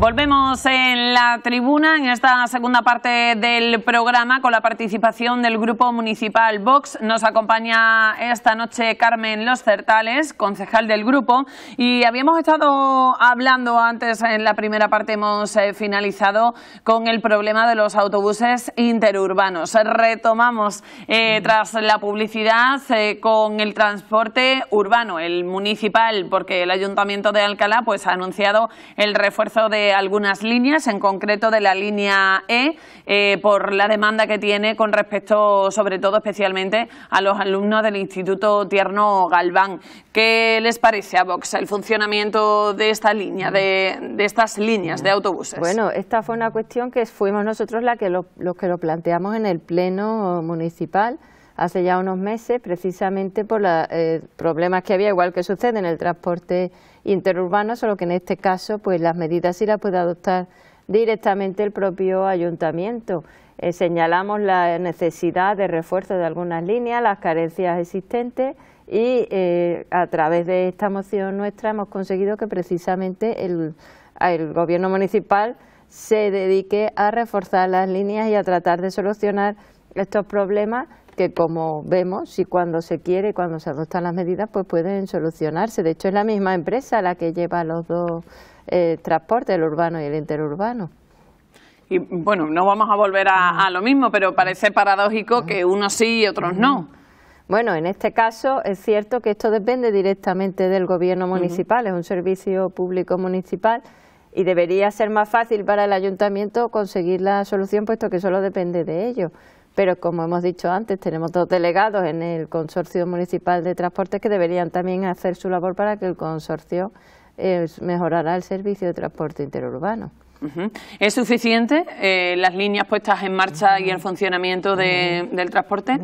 Volvemos en la tribuna, en esta segunda parte del programa, con la participación del Grupo Municipal Vox. Nos acompaña esta noche Carmen Los Certales, concejal del grupo, y habíamos estado hablando antes, en la primera parte hemos finalizado con el problema de los autobuses interurbanos. Retomamos tras la publicidad con el transporte urbano, el municipal, porque el Ayuntamiento de Alcalá pues ha anunciado el refuerzo de algunas líneas, en concreto de la línea E, por la demanda que tiene con respecto, sobre todo especialmente, a los alumnos del Instituto Tierno Galván. ¿Qué les parece a Vox el funcionamiento de esta línea, de estas líneas de autobuses? Bueno, esta fue una cuestión que fuimos nosotros los que lo planteamos en el Pleno Municipal hace ya unos meses, precisamente por los problemas que había, igual que sucede en el transporte interurbano, solo que en este caso pues las medidas sí las puede adoptar directamente el propio ayuntamiento. Señalamos la necesidad de refuerzo de algunas líneas, las carencias existentes y a través de esta moción nuestra hemos conseguido que precisamente el gobierno municipal se dedique a reforzar las líneas y a tratar de solucionar estos problemas que, como vemos, si cuando se quiere, cuando se adoptan las medidas, pues pueden solucionarse. De hecho, es la misma empresa la que lleva los dos transportes, el urbano y el interurbano. Y bueno, no vamos a volver a lo mismo, pero parece paradójico que unos sí y otros no. Bueno, en este caso es cierto que esto depende directamente del gobierno municipal, es un servicio público municipal y debería ser más fácil para el ayuntamiento conseguir la solución, puesto que solo depende de ello. Pero como hemos dicho antes, tenemos dos delegados en el Consorcio Municipal de Transportes que deberían también hacer su labor para que el consorcio mejorara el servicio de transporte interurbano. ¿Es suficiente las líneas puestas en marcha y el funcionamiento del transporte?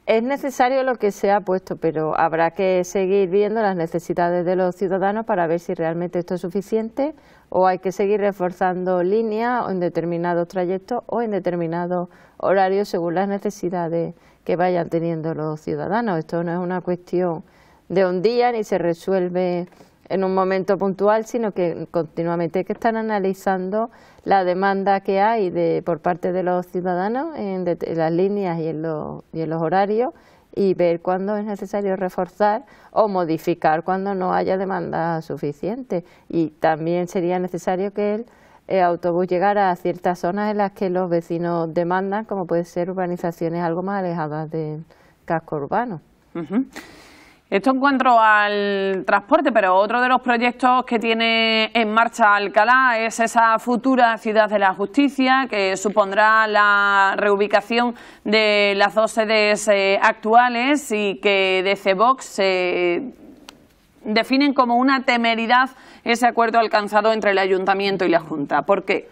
Es necesario lo que se ha puesto, pero habrá que seguir viendo las necesidades de los ciudadanos para ver si realmente esto es suficiente o hay que seguir reforzando líneas en determinados trayectos o en determinados horarios según las necesidades que vayan teniendo los ciudadanos. Esto no es una cuestión de un día ni se resuelve en un momento puntual, sino que continuamente hay que estar analizando la demanda que hay por parte de los ciudadanos en las líneas y en los horarios y ver cuándo es necesario reforzar o modificar cuando no haya demanda suficiente. Y también sería necesario que el autobús llegara a ciertas zonas en las que los vecinos demandan, como puede ser urbanizaciones algo más alejadas del casco urbano. Esto en cuanto al transporte, pero otro de los proyectos que tiene en marcha Alcalá es esa futura Ciudad de la Justicia, que supondrá la reubicación de las dos sedes actuales y que desde Vox se definen como una temeridad ese acuerdo alcanzado entre el Ayuntamiento y la Junta. ¿Por qué?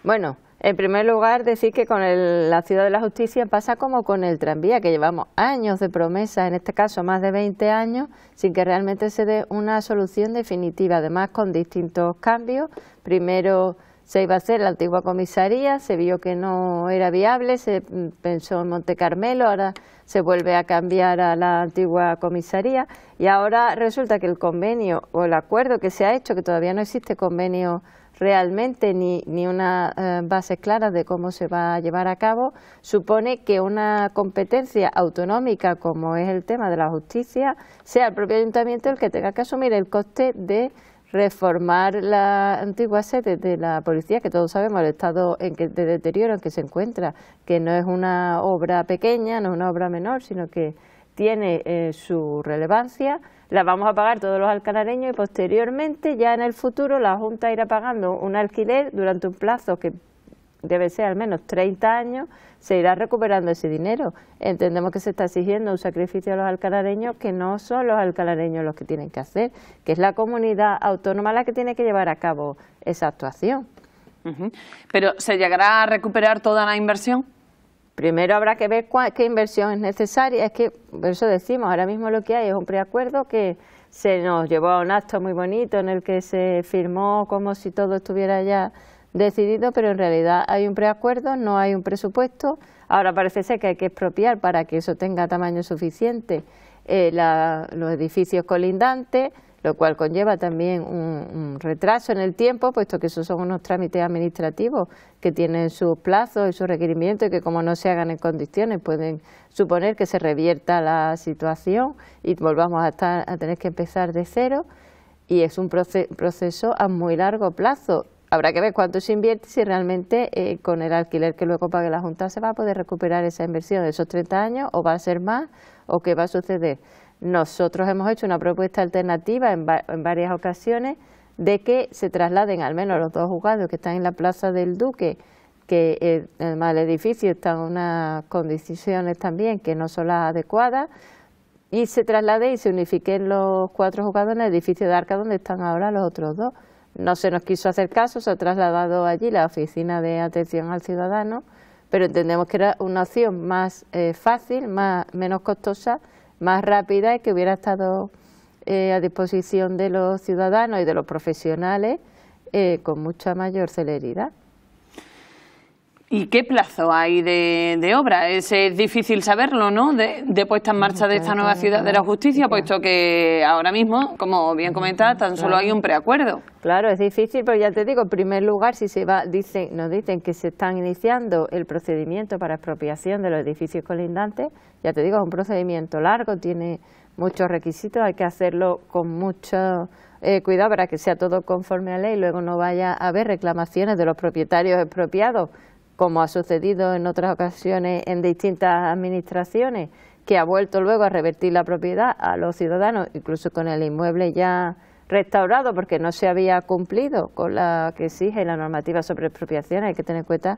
Bueno, en primer lugar, decir que con la Ciudad de la Justicia pasa como con el tranvía, que llevamos años de promesa, en este caso más de 20 años, sin que realmente se dé una solución definitiva, además con distintos cambios. Primero se iba a hacer la antigua comisaría, se vio que no era viable, se pensó en Monte Carmelo, ahora se vuelve a cambiar a la antigua comisaría y ahora resulta que el convenio o el acuerdo que se ha hecho, que todavía no existe convenio realmente ni unas bases claras de cómo se va a llevar a cabo, supone que una competencia autonómica como es el tema de la justicia sea el propio ayuntamiento el que tenga que asumir el coste de reformar la antigua sede de la policía, que todos sabemos el estado de deterioro en que se encuentra, que no es una obra pequeña, no es una obra menor, sino que tiene su relevancia. La vamos a pagar todos los alcalareños y posteriormente, ya en el futuro, la Junta irá pagando un alquiler durante un plazo que debe ser al menos 30 años, se irá recuperando ese dinero. Entendemos que se está exigiendo un sacrificio a los alcalareños que no son los alcalareños los que tienen que hacer, que es la comunidad autónoma la que tiene que llevar a cabo esa actuación. ¿Pero se llegará a recuperar toda la inversión? Primero habrá que ver qué inversión es necesaria. Es que, por eso decimos, ahora mismo lo que hay es un preacuerdo que se nos llevó a un acto muy bonito en el que se firmó como si todo estuviera ya decidido, pero en realidad hay un preacuerdo, no hay un presupuesto. Ahora parece ser que hay que expropiar para que eso tenga tamaño suficiente los edificios colindantes. lo cual conlleva también un retraso en el tiempo, puesto que esos son unos trámites administrativos que tienen sus plazos y sus requerimientos y que como no se hagan en condiciones pueden suponer que se revierta la situación y volvamos a tener que empezar de cero, y es un proceso a muy largo plazo. Habrá que ver cuánto se invierte y si realmente con el alquiler que luego pague la Junta se va a poder recuperar esa inversión de esos 30 años, o va a ser más, o qué va a suceder. Nosotros hemos hecho una propuesta alternativa en varias ocasiones de que se trasladen al menos los 2 juzgados que están en la Plaza del Duque, que además el edificio está en unas condiciones también que no son las adecuadas, y se traslade y se unifiquen los 4 juzgados en el edificio de Arca donde están ahora los otros 2. No se nos quiso hacer caso, se ha trasladado allí la oficina de atención al ciudadano, pero entendemos que era una opción más fácil, menos costosa, más rápida y que hubiera estado a disposición de los ciudadanos y de los profesionales con mucha mayor celeridad. ¿Y qué plazo hay de obra? Es difícil saberlo, ¿no?, de puesta en marcha de esta nueva ciudad de la justicia, puesto que ahora mismo, como bien comentas, tan solo hay un preacuerdo. Claro, es difícil, pero ya te digo, en primer lugar, si se va, nos dicen que se están iniciando el procedimiento para expropiación de los edificios colindantes, ya te digo, es un procedimiento largo, tiene muchos requisitos, hay que hacerlo con mucho cuidado para que sea todo conforme a ley, luego no vaya a haber reclamaciones de los propietarios expropiados, como ha sucedido en otras ocasiones en distintas administraciones, que ha vuelto luego a revertir la propiedad a los ciudadanos, incluso con el inmueble ya restaurado, porque no se había cumplido con la que exige la normativa sobre expropiación. Hay que tener en cuenta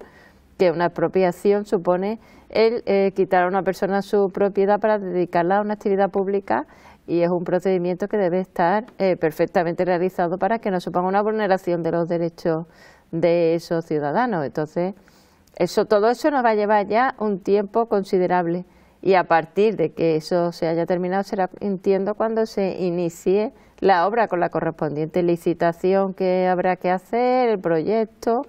que una expropiación supone el quitar a una persona su propiedad para dedicarla a una actividad pública, y es un procedimiento que debe estar perfectamente realizado para que no suponga una vulneración de los derechos de esos ciudadanos. Entonces, todo eso nos va a llevar ya un tiempo considerable, y a partir de que eso se haya terminado será, entiendo, cuando se inicie la obra con la correspondiente licitación que habrá que hacer, el proyecto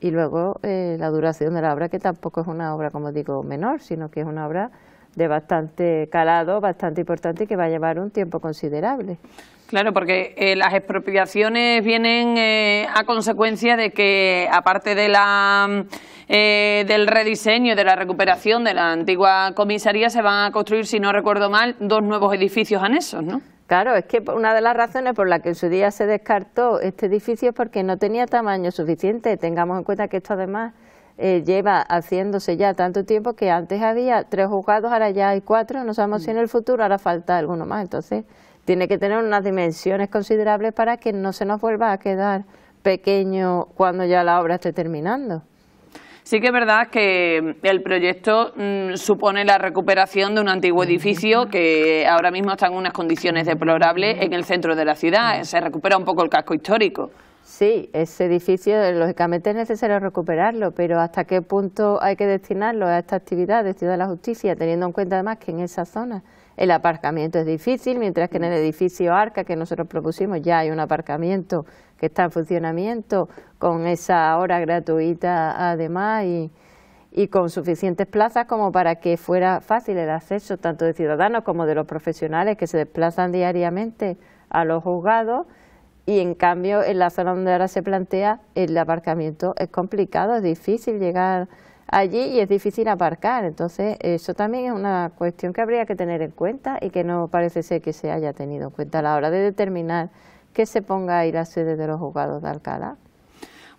y luego la duración de la obra, que tampoco es una obra, como digo, menor, sino que es una obra de bastante calado, bastante importante y que va a llevar un tiempo considerable. Claro, porque las expropiaciones vienen a consecuencia de que, aparte de del rediseño y de la recuperación de la antigua comisaría, se van a construir, si no recuerdo mal, 2 nuevos edificios anexos, ¿no? Claro, es que una de las razones por las que en su día se descartó este edificio es porque no tenía tamaño suficiente. Tengamos en cuenta que esto además lleva haciéndose ya tanto tiempo que antes había 3 juzgados, ahora ya hay 4, no sabemos si en el futuro hará falta alguno más. Entonces tiene que tener unas dimensiones considerables para que no se nos vuelva a quedar pequeño cuando ya la obra esté terminando. Sí que es verdad que el proyecto supone la recuperación de un antiguo edificio que ahora mismo está en unas condiciones deplorables en el centro de la ciudad. Se recupera un poco el casco histórico. Sí, ese edificio lógicamente es necesario recuperarlo, pero ¿hasta qué punto hay que destinarlo a esta actividad de Ciudad de la Justicia, teniendo en cuenta además que en esa zona el aparcamiento es difícil, mientras que en el edificio Arca que nosotros propusimos ya hay un aparcamiento que está en funcionamiento con esa hora gratuita además y con suficientes plazas como para que fuera fácil el acceso tanto de ciudadanos como de los profesionales que se desplazan diariamente a los juzgados. Y en cambio en la zona donde ahora se plantea el aparcamiento es complicado, es difícil llegar allí y es difícil aparcar. Entonces eso también es una cuestión que habría que tener en cuenta y que no parece ser que se haya tenido en cuenta a la hora de determinar que se ponga ahí la sede de los juzgados de Alcalá.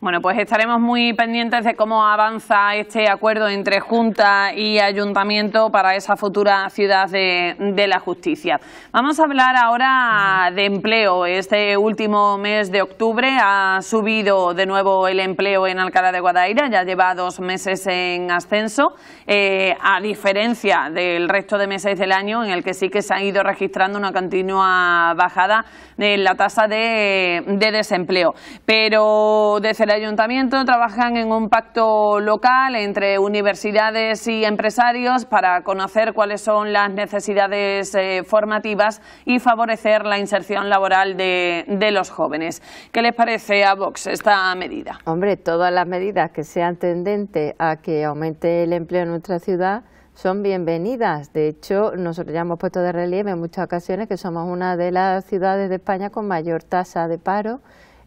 Bueno, pues estaremos muy pendientes de cómo avanza este acuerdo entre Junta y Ayuntamiento para esa futura ciudad de la justicia. Vamos a hablar ahora de empleo. Este último mes de octubre ha subido de nuevo el empleo en Alcalá de Guadaira, ya lleva 2 meses en ascenso, a diferencia del resto de meses del año en el que sí que se ha ido registrando una continua bajada de la tasa de desempleo. Pero desde el Ayuntamiento trabajan en un pacto local entre universidades y empresarios para conocer cuáles son las necesidades formativas y favorecer la inserción laboral de los jóvenes. ¿Qué les parece a Vox esta medida? Hombre, todas las medidas que sean tendentes a que aumente el empleo en nuestra ciudad son bienvenidas. De hecho, nosotros ya hemos puesto de relieve en muchas ocasiones que somos una de las ciudades de España con mayor tasa de paro,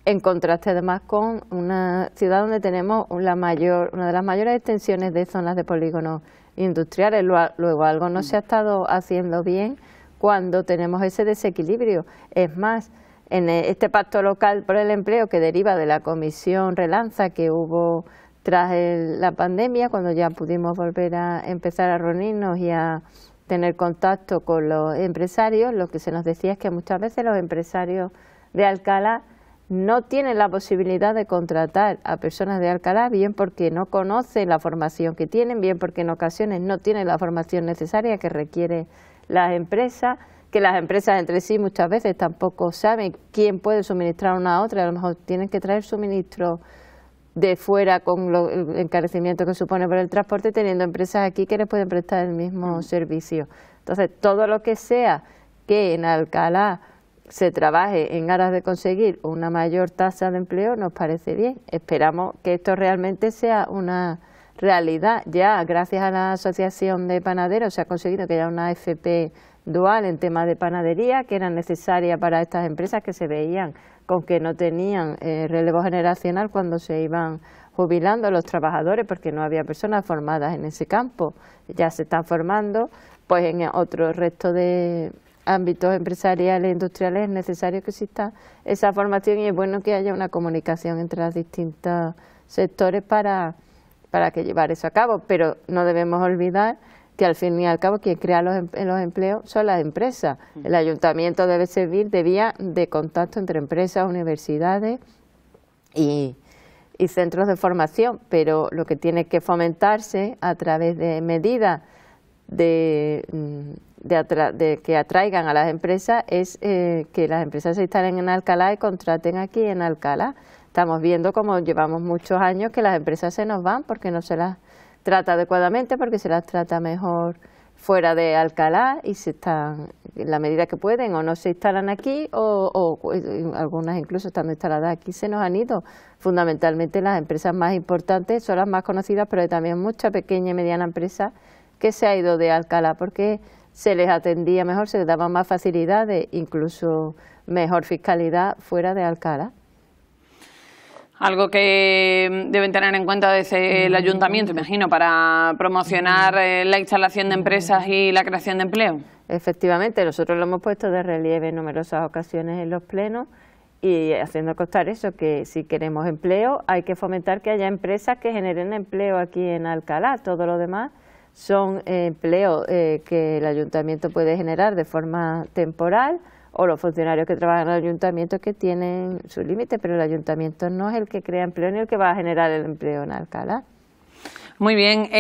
en contraste además con una ciudad donde tenemos una de las mayores extensiones de zonas de polígonos industriales. Luego algo no se ha estado haciendo bien cuando tenemos ese desequilibrio. Es más, en este pacto local por el empleo que deriva de la comisión Relanza que hubo tras la pandemia, cuando ya pudimos volver a empezar a reunirnos y a tener contacto con los empresarios, lo que se nos decía es que muchas veces los empresarios de Alcalá no tienen la posibilidad de contratar a personas de Alcalá, bien porque no conocen la formación que tienen, bien porque en ocasiones no tienen la formación necesaria que requieren las empresas, que las empresas entre sí muchas veces tampoco saben quién puede suministrar a una a otra, a lo mejor tienen que traer suministro de fuera con el encarecimiento que supone por el transporte, teniendo empresas aquí que les pueden prestar el mismo servicio. Entonces, todo lo que sea que en Alcalá se trabaje en aras de conseguir una mayor tasa de empleo nos parece bien. Esperamos que esto realmente sea una realidad. Ya gracias a la Asociación de Panaderos se ha conseguido que haya una FP dual en temas de panadería que era necesaria para estas empresas que se veían con que no tenían relevo generacional cuando se iban jubilando los trabajadores porque no había personas formadas en ese campo. Ya se están formando, pues en otro resto de ámbitos empresariales e industriales es necesario que exista esa formación y es bueno que haya una comunicación entre los distintos sectores para que llevar eso a cabo, pero no debemos olvidar que al fin y al cabo quien crea los empleos son las empresas. El ayuntamiento debe servir de vía de contacto entre empresas, universidades y centros de formación, pero lo que tiene que fomentarse a través de medidas de que atraigan a las empresas es que las empresas se instalen en Alcalá y contraten aquí en Alcalá. Estamos viendo como llevamos muchos años que las empresas se nos van porque no se las trata adecuadamente, porque se las trata mejor fuera de Alcalá y se están, en la medida que pueden, o no se instalan aquí o algunas incluso estando instaladas aquí se nos han ido. Fundamentalmente las empresas más importantes son las más conocidas, pero hay también mucha pequeña y mediana empresa que se ha ido de Alcalá porque se les atendía mejor, se les daba más facilidades, incluso mejor fiscalidad fuera de Alcalá. Algo que deben tener en cuenta desde el ayuntamiento, imagino, para promocionar la instalación de empresas y la creación de empleo. Efectivamente, nosotros lo hemos puesto de relieve en numerosas ocasiones en los plenos y haciendo constar eso, que si queremos empleo hay que fomentar que haya empresas que generen empleo aquí en Alcalá. Todo lo demás son empleos que el ayuntamiento puede generar de forma temporal, o los funcionarios que trabajan en el ayuntamiento que tienen su límite, pero el ayuntamiento no es el que crea empleo ni el que va a generar el empleo en Alcalá. Muy bien,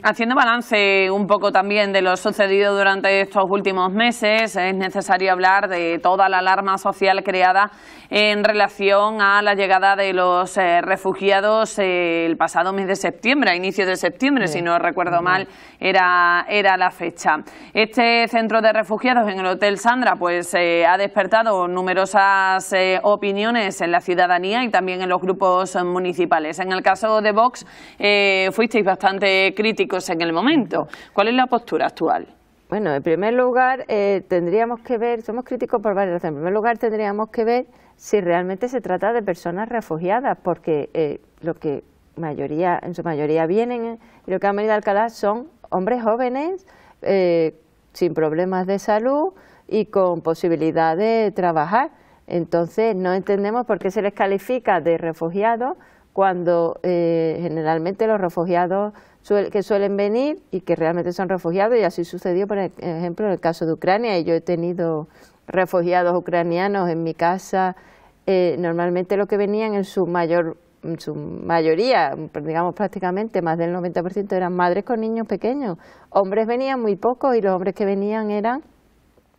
haciendo balance un poco también de lo sucedido durante estos últimos meses, es necesario hablar de toda la alarma social creada en relación a la llegada de los refugiados el pasado mes de septiembre, a inicios de septiembre, sí, si no recuerdo mal, era la fecha. Este centro de refugiados en el Hotel Sandra pues ha despertado numerosas opiniones en la ciudadanía y también en los grupos municipales. En el caso de Vox, fuisteis bastante críticos en el momento. ¿Cuál es la postura actual? Bueno, en primer lugar tendríamos que ver, somos críticos por varias razones. En primer lugar tendríamos que ver si realmente se trata de personas refugiadas, porque lo que en su mayoría vienen y lo que han venido a Alcalá son hombres jóvenes sin problemas de salud y con posibilidad de trabajar. Entonces no entendemos por qué se les califica de refugiados cuando generalmente los refugiados que suelen venir y que realmente son refugiados, y así sucedió por ejemplo en el caso de Ucrania, y yo he tenido refugiados ucranianos en mi casa, normalmente lo que venían en su mayoría, digamos prácticamente más del 90% eran madres con niños pequeños. Hombres venían muy pocos y los hombres que venían eran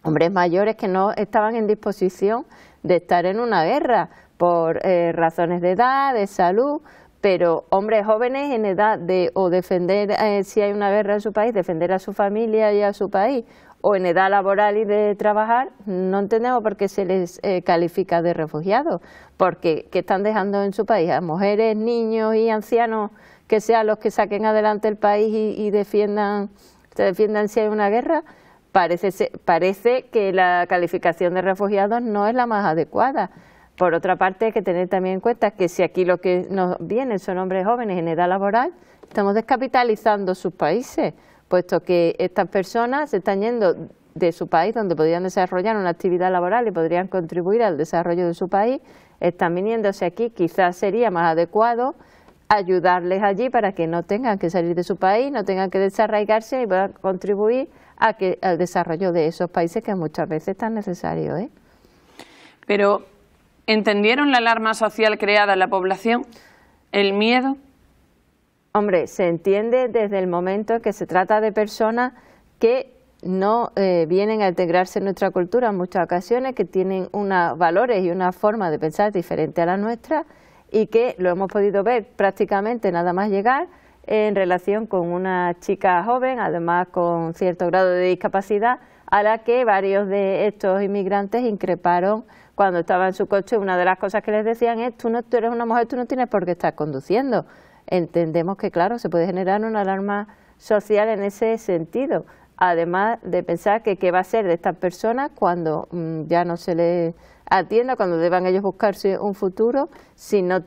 hombres mayores que no estaban en disposición de estar en una guerra por razones de edad, de salud, pero hombres jóvenes en edad de o defender, si hay una guerra en su país, defender a su familia y a su país, o en edad laboral y de trabajar, no entendemos por qué se les califica de refugiados, porque ¿qué están dejando en su país? A mujeres, niños y ancianos que sean los que saquen adelante el país y se defiendan si hay una guerra. Parece que la calificación de refugiados no es la más adecuada. Por otra parte, hay que tener también en cuenta que si aquí lo que nos vienen son hombres jóvenes en edad laboral, estamos descapitalizando sus países, puesto que estas personas se están yendo de su país, donde podrían desarrollar una actividad laboral y podrían contribuir al desarrollo de su país, están viniéndose aquí. Quizás sería más adecuado ayudarles allí para que no tengan que salir de su país, no tengan que desarraigarse y puedan contribuir al desarrollo de esos países que muchas veces es tan necesario, ¿eh? Pero, ¿entendieron la alarma social creada en la población? ¿El miedo? Hombre, se entiende desde el momento que se trata de personas que no vienen a integrarse en nuestra cultura en muchas ocasiones, que tienen unos valores y una forma de pensar diferente a la nuestra y que lo hemos podido ver prácticamente nada más llegar en relación con una chica joven, además con cierto grado de discapacidad, a la que varios de estos inmigrantes increparon cuando estaba en su coche. Una de las cosas que les decían es: tú eres una mujer, tú no tienes por qué estar conduciendo. Entendemos que, claro, se puede generar una alarma social en ese sentido, además de pensar que qué va a ser de estas personas cuando ya no se les atienda, cuando deban ellos buscarse un futuro, si no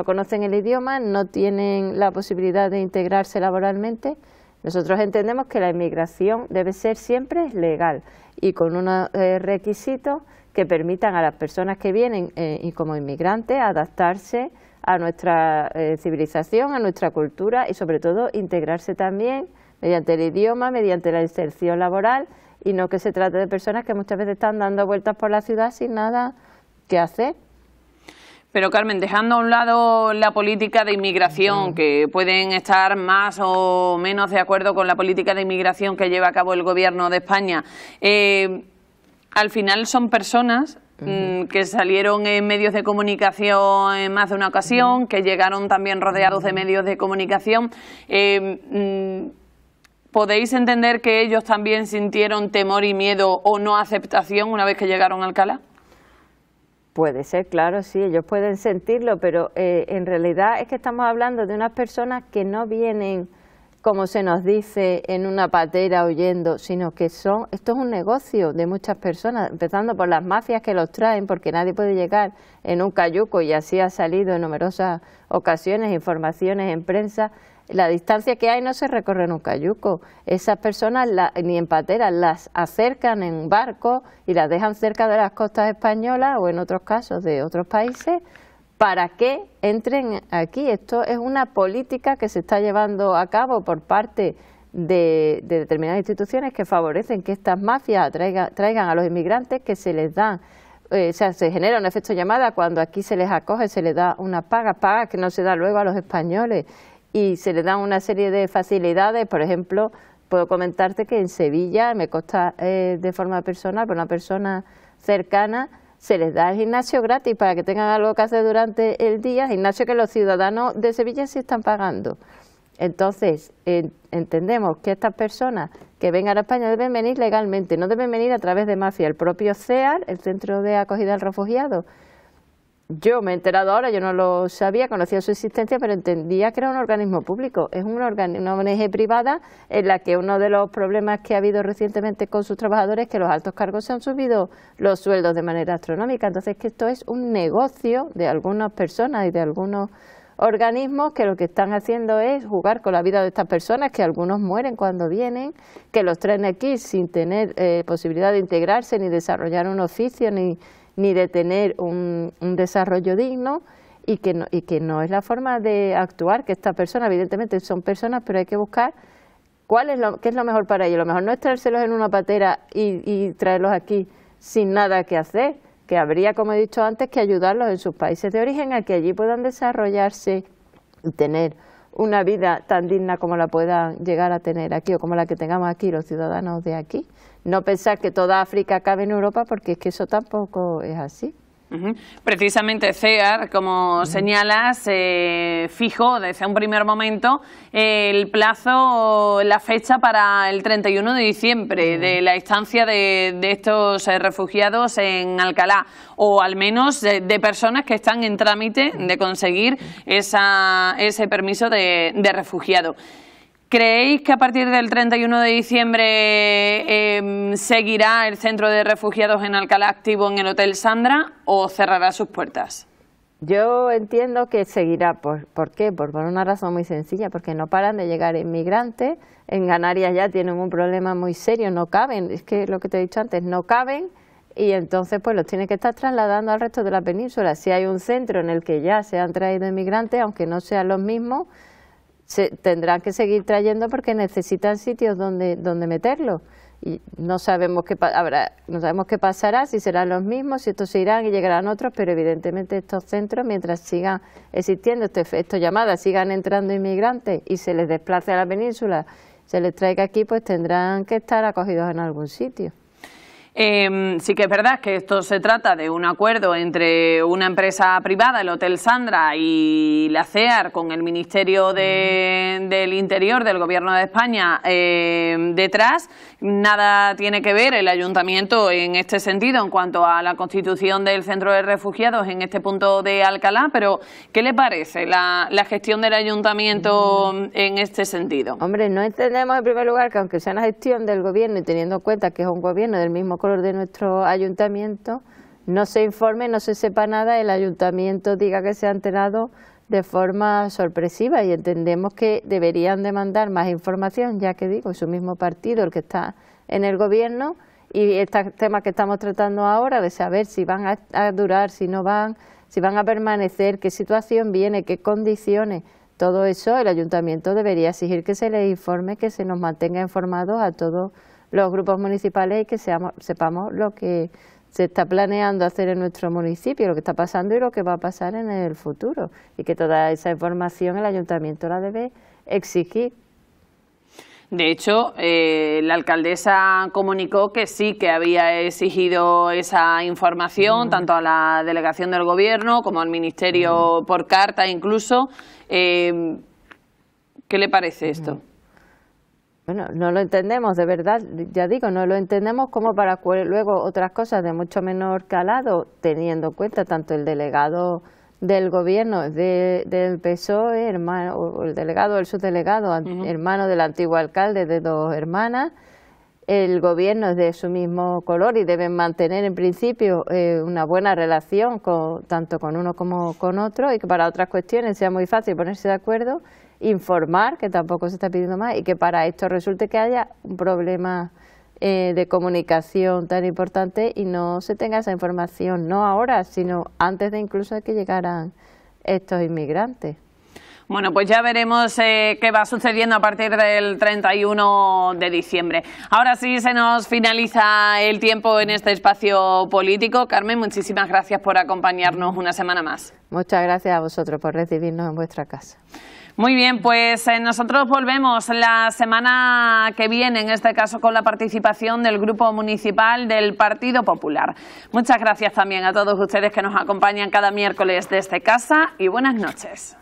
conocen el idioma, no tienen la posibilidad de integrarse laboralmente. Nosotros entendemos que la inmigración debe ser siempre legal y con unos requisitos que permitan a las personas que vienen y como inmigrantes adaptarse a nuestra civilización, a nuestra cultura y sobre todo integrarse también mediante el idioma, mediante la inserción laboral, y no que se trate de personas que muchas veces están dando vueltas por la ciudad sin nada que hacer. Pero Carmen, dejando a un lado la política de inmigración, que pueden estar más o menos de acuerdo con la política de inmigración que lleva a cabo el Gobierno de España, al final son personas que salieron en medios de comunicación en más de una ocasión, que llegaron también rodeados de medios de comunicación. ¿Podéis entender que ellos también sintieron temor y miedo o no aceptación una vez que llegaron a Alcalá? Puede ser, claro, sí, ellos pueden sentirlo, pero en realidad es que estamos hablando de unas personas que no vienen, como se nos dice, en una patera huyendo, sino que esto es un negocio de muchas personas, empezando por las mafias que los traen, porque nadie puede llegar en un cayuco, y así ha salido en numerosas ocasiones, informaciones en prensa. La distancia que hay no se recorre en un cayuco. Esas personas ni en pateras, las acercan en barco y las dejan cerca de las costas españolas o en otros casos de otros países para que entren aquí. Esto es una política que se está llevando a cabo por parte de determinadas instituciones que favorecen que estas mafias traigan a los inmigrantes, que se les dan, se genera un efecto llamada cuando aquí se les acoge, se les da una paga que no se da luego a los españoles. Y se le dan una serie de facilidades. Por ejemplo, puedo comentarte que en Sevilla, me consta de forma personal, por una persona cercana, se les da el gimnasio gratis para que tengan algo que hacer durante el día, gimnasio que los ciudadanos de Sevilla sí están pagando. Entonces, entendemos que estas personas que vengan a España deben venir legalmente, no deben venir a través de mafia. El propio CEAR, el Centro de Acogida al Refugiado, yo me he enterado ahora, yo no lo sabía, conocía su existencia, pero entendía que era un organismo público. Es una ONG privada en la que uno de los problemas que ha habido recientemente con sus trabajadores es que los altos cargos se han subido los sueldos de manera astronómica. Entonces, que esto es un negocio de algunas personas y de algunos organismos que lo que están haciendo es jugar con la vida de estas personas, que algunos mueren cuando vienen, que los traen aquí sin tener posibilidad de integrarse, ni desarrollar un oficio, ni de tener un desarrollo digno, y que no es la forma de actuar, que estas personas evidentemente son personas, pero hay que buscar qué es lo mejor para ellos. Lo mejor no es traérselos en una patera y traerlos aquí sin nada que hacer, que habría, como he dicho antes, que ayudarlos en sus países de origen a que allí puedan desarrollarse y tener una vida tan digna como la puedan llegar a tener aquí o como la que tengamos aquí los ciudadanos de aquí. No pensar que toda África cabe en Europa, porque es que eso tampoco es así. Precisamente CEAR, como señalas, fijó desde un primer momento el plazo, la fecha para el 31 de diciembre de la estancia de estos refugiados en Alcalá, o al menos de personas que están en trámite de conseguir ese permiso de refugiado. ¿Creéis que a partir del 31 de diciembre seguirá el centro de refugiados en Alcalá activo en el Hotel Sandra o cerrará sus puertas? Yo entiendo que seguirá. ¿Por qué? Por una razón muy sencilla, porque no paran de llegar inmigrantes. En Canarias ya tienen un problema muy serio, no caben, es que lo que te he dicho antes, no caben, y entonces pues los tienen que estar trasladando al resto de la península. Si hay un centro en el que ya se han traído inmigrantes, aunque no sean los mismos, tendrán que seguir trayendo porque necesitan sitios donde meterlos. Y no sabemos qué pasará, si serán los mismos, si estos se irán y llegarán otros, pero evidentemente estos centros, mientras sigan existiendo estas llamadas, sigan entrando inmigrantes y se les desplace a la península, se les traiga aquí, pues tendrán que estar acogidos en algún sitio. Sí que es verdad que esto se trata de un acuerdo entre una empresa privada, el Hotel Sandra, y la CEAR con el Ministerio del Interior del Gobierno de España detrás. Nada tiene que ver el Ayuntamiento en este sentido en cuanto a la constitución del centro de refugiados en este punto de Alcalá, pero ¿qué le parece la gestión del Ayuntamiento en este sentido? Hombre, no entendemos en primer lugar que aunque sea una gestión del Gobierno y teniendo en cuenta que es un Gobierno del mismo color de nuestro ayuntamiento, no se informe, no se sepa nada, el ayuntamiento diga que se ha enterado de forma sorpresiva, y entendemos que deberían demandar más información, ya que digo, es su mismo partido el que está en el gobierno, y este tema que estamos tratando ahora de saber si van a durar, si no van, si van a permanecer, qué situación viene, qué condiciones, todo eso el ayuntamiento debería exigir que se les informe, que se nos mantenga informados a todos los grupos municipales y que sepamos lo que se está planeando hacer en nuestro municipio, lo que está pasando y lo que va a pasar en el futuro, y que toda esa información el ayuntamiento la debe exigir. De hecho, la alcaldesa comunicó que sí, que había exigido esa información tanto a la delegación del gobierno como al ministerio por carta incluso. ¿Qué le parece esto? Bueno, no lo entendemos, de verdad, ya digo, no lo entendemos como para luego otras cosas de mucho menor calado, teniendo en cuenta tanto el delegado del gobierno del PSOE, o el delegado o el subdelegado, hermano del antiguo alcalde de Dos Hermanas. El gobierno es de su mismo color y deben mantener en principio una buena relación tanto con uno como con otro, y que para otras cuestiones sea muy fácil ponerse de acuerdo, informar, que tampoco se está pidiendo más, y que para esto resulte que haya un problema de comunicación tan importante y no se tenga esa información, no ahora, sino antes de incluso de que llegaran estos inmigrantes. Bueno, pues ya veremos qué va sucediendo a partir del 31 de diciembre. Ahora sí se nos finaliza el tiempo en este espacio político. Carmen, muchísimas gracias por acompañarnos una semana más. Muchas gracias a vosotros por recibirnos en vuestra casa. Muy bien, pues nosotros volvemos la semana que viene, en este caso con la participación del Grupo Municipal del Partido Popular. Muchas gracias también a todos ustedes que nos acompañan cada miércoles desde casa y buenas noches.